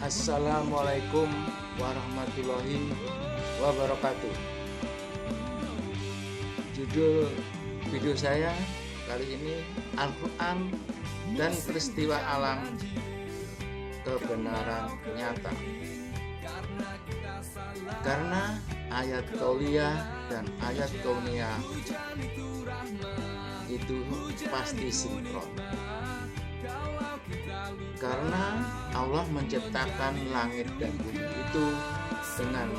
Assalamualaikum warahmatullahi wabarakatuh. Judul video saya kali ini Al-Quran dan peristiwa alam kebenaran nyata. Karena ayat qauliyah dan ayat kauniyah itu pasti sinkron. Karena Allah menciptakan langit dan bumi itu dengan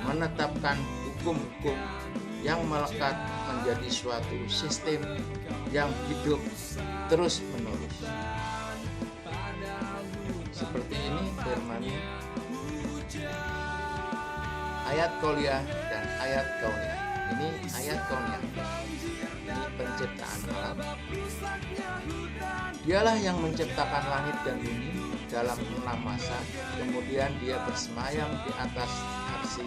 menetapkan hukum-hukum yang melekat menjadi suatu sistem yang hidup terus-menerus. Seperti ini firman-Nya, ayat qauliyah dan ayat kauniyah. Ini ayat kauniyah. Ini penciptaan alam. Dialah yang menciptakan langit dan bumi dalam 6 masa. Kemudian dia bersemayam di atas arsy.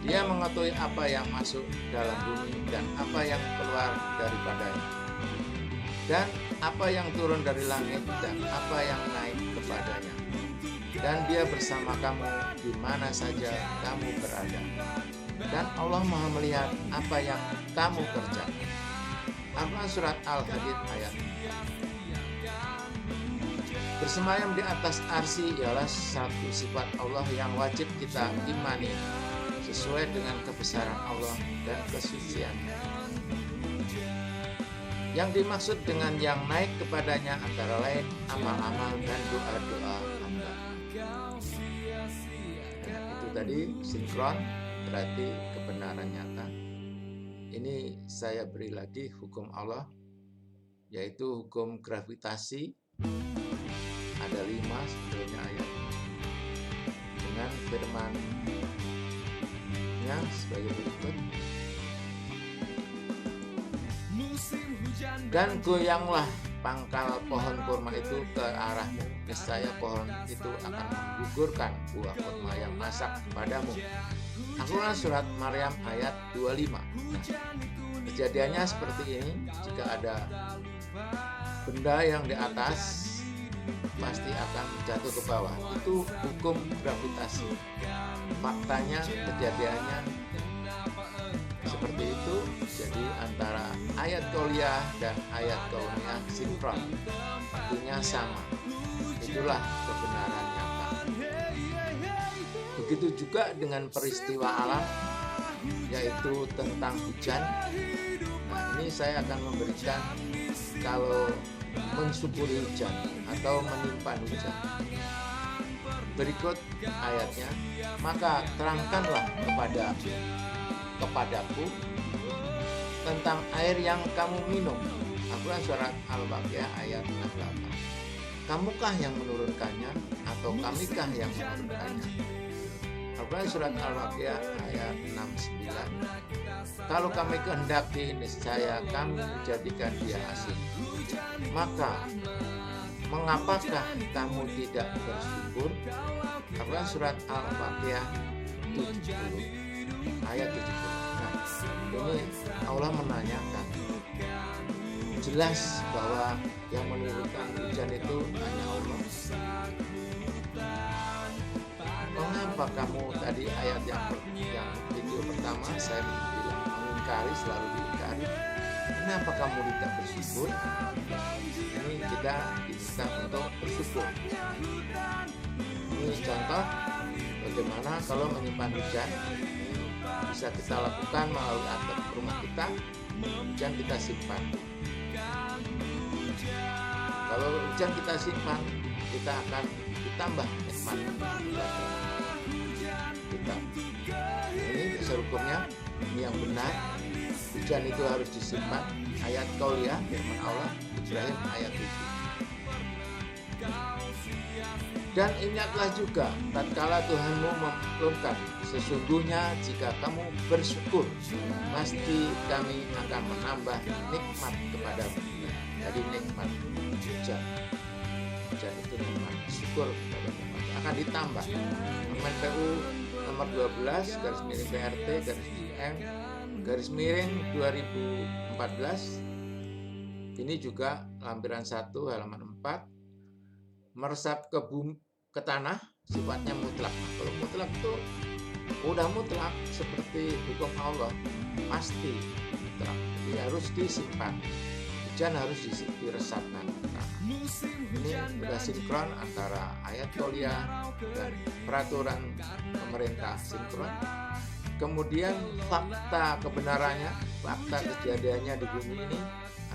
Dia mengetahui apa yang masuk dalam bumi dan apa yang keluar daripadanya, dan apa yang turun dari langit dan apa yang naik kepadanya. Dan dia bersama kamu di mana saja kamu berada. Dan Allah Maha melihat apa yang kamu kerjakan. Al-Quran Surat Al-Hadid ayat 4. Bersemayam di atas arsy ialah satu sifat Allah yang wajib kita imani sesuai dengan kebesaran Allah dan kesuciannya. Yang dimaksud dengan yang naik kepadanya antara lain amal-amal dan doa-doa hamba. Itu tadi sinkron, berarti kebenaran nyata. Ini saya beri lagi hukum Allah, yaitu hukum gravitasi. Ada 5 sebetulnya ayat dengan firman-Nya sebagai berikut. Dan goyanglah pangkal pohon kurma itu ke arahmu, niscaya pohon itu akan menggugurkan buah kurma yang masak padamu. Al-Quran Surat Maryam ayat 25. Kejadiannya seperti ini, jika ada benda yang di atas pasti akan jatuh ke bawah. Itu hukum gravitasi. Faktanya, kejadiannya seperti itu. Jadi antara ayat qauliyah dan ayat kauniyah sinkron, artinya sama. Itulah kebenaran nyata. Begitu juga dengan peristiwa alam, yaitu tentang hujan. Nah, ini saya akan memberikan kalau mensyukuri hujan atau menyimpan hujan. Berikut ayatnya, maka terangkanlah kepadaku tentang air yang kamu minum. Al-Quran Surat Al-Baqarah ayat 68. Kamukah yang menurunkannya atau kamikah yang menurunkannya? Al-Quran Surat Al-Baqarah ayat 69. Kalau kami kehendaki, niscaya kami menjadikan dia asing. Maka mengapakah kamu tidak bersyukur? Al-Quran Surat Al-Baqarah 70 ayat 70. Nah, ini Allah menanyakan. Jelas bahwa yang menurunkan hujan itu hanya Allah. Mengapa kamu tadi ayat yang video pertama saya bilang mengingkari, selalu diingkari? Kenapa kamu tidak bersyukur? Ini kita diminta untuk bersyukur. Ini contoh bagaimana kalau menyimpan hujan. Ini bisa kita lakukan melalui atap rumah kita. Hujan kita simpan. Kalau hujan kita simpan, kita akan ditambah nikmat kita. Ini dasar hukumnya, ini yang benar. Hujan itu harus disimpan. Ayat qauliyah firman Allah Ibrahim ayat 7. Dan ingatlah juga tatkala Tuhanmu menurunkan, sesungguhnya jika kamu bersyukur, pasti kami akan menambah nikmat kepadamu. Jadi nikmat hujan. Hujan itu nikmat, syukur kepada nikmat akan ditambah. PU nomor 12 garis miring PRT garis M garis miring 2014. Ini juga lampiran 1 halaman 4. Meresap ke tanah sifatnya mutlak. Kalau mutlak itu udah mutlak seperti hukum Allah, pasti mutlak. Jadi harus disimpan. Hujan harus diresapkan. Nah, ini sudah sinkron antara ayat Qouliyah dan peraturan pemerintah sinkron. Kemudian fakta kebenarannya, fakta kejadiannya di bumi ini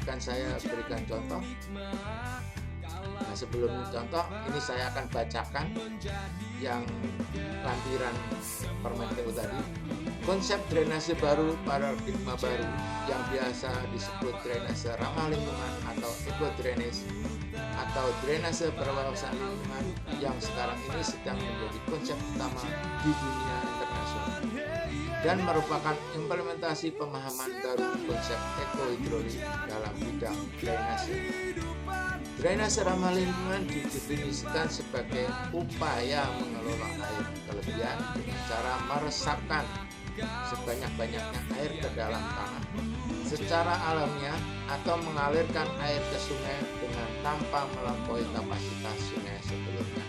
akan saya berikan contoh. Nah, sebelum contoh ini saya akan bacakan yang lampiran permen PU tadi. Konsep drainase baru, paradigma baru yang biasa disebut drainase ramah lingkungan atau eco-drainase atau drainase berwawasan lingkungan yang sekarang ini sedang menjadi konsep utama di dunia internasional dan merupakan implementasi pemahaman baru konsep ekohidrolik dalam bidang drainase. Drainase ramah lingkungan didefinisikan sebagai upaya mengelola air kelebihan dengan cara meresapkan sebanyak-banyaknya air ke dalam tanah secara alamiah atau mengalirkan air ke sungai dengan tanpa melampaui kapasitas sungai sebelumnya.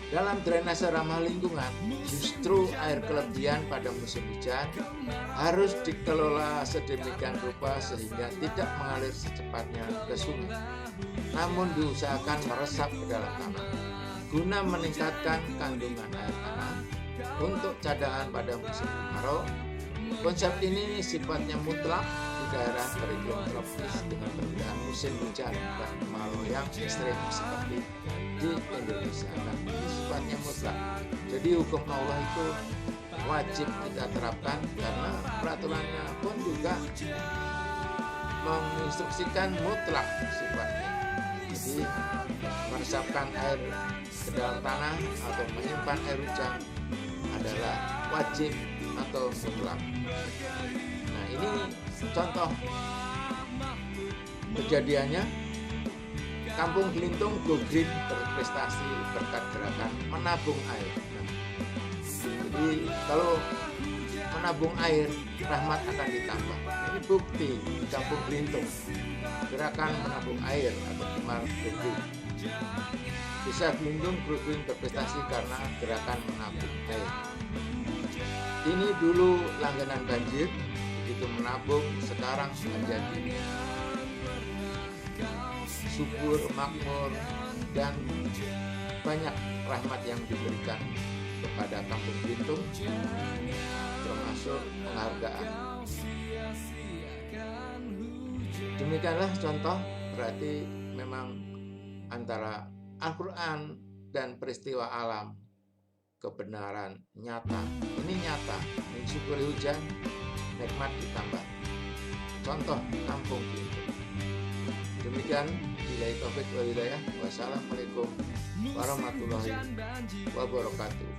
Dalam drainase ramah lingkungan, justru air kelebihan pada musim hujan harus dikelola sedemikian rupa sehingga tidak mengalir secepatnya ke sungai, namun diusahakan meresap ke dalam tanah guna meningkatkan kandungan air tanah untuk cadangan pada musim kemarau. Konsep ini sifatnya mutlak di daerah beriklim tropis dengan perbedaan musim hujan dan kemarau yang ekstrim seperti di Indonesia, dan ini sifatnya mutlak. Jadi hukum Allah itu wajib kita terapkan karena peraturannya pun juga menginstruksikan mutlak sifatnya. Jadi meresapkan air ke dalam tanah atau menyimpan air hujan adalah wajib atau mutlak. Nah, ini contoh kejadiannya. Kampung Gelintung Go Green berprestasi berkat gerakan menabung air. Jadi kalau menabung air, rahmat akan ditambah. Ini bukti di Kampung Gelintung, gerakan menabung air atau Gemar Go Green. Desa Gelintung Go Green berprestasi karena gerakan menabung air. Ini dulu langganan banjir, begitu menabung sekarang menjadi subur, makmur, dan banyak rahmat yang diberikan kepada Kampung Gelintung, termasuk penghargaan. Demikianlah contoh, berarti memang antara Al-Quran dan peristiwa alam, kebenaran nyata. Ini nyata, mensyukuri hujan, nikmat ditambah. Contoh Kampung Gelintung. Demikian, billahi taufik wal hidayah. Wassalamualaikum warahmatullahi wabarakatuh.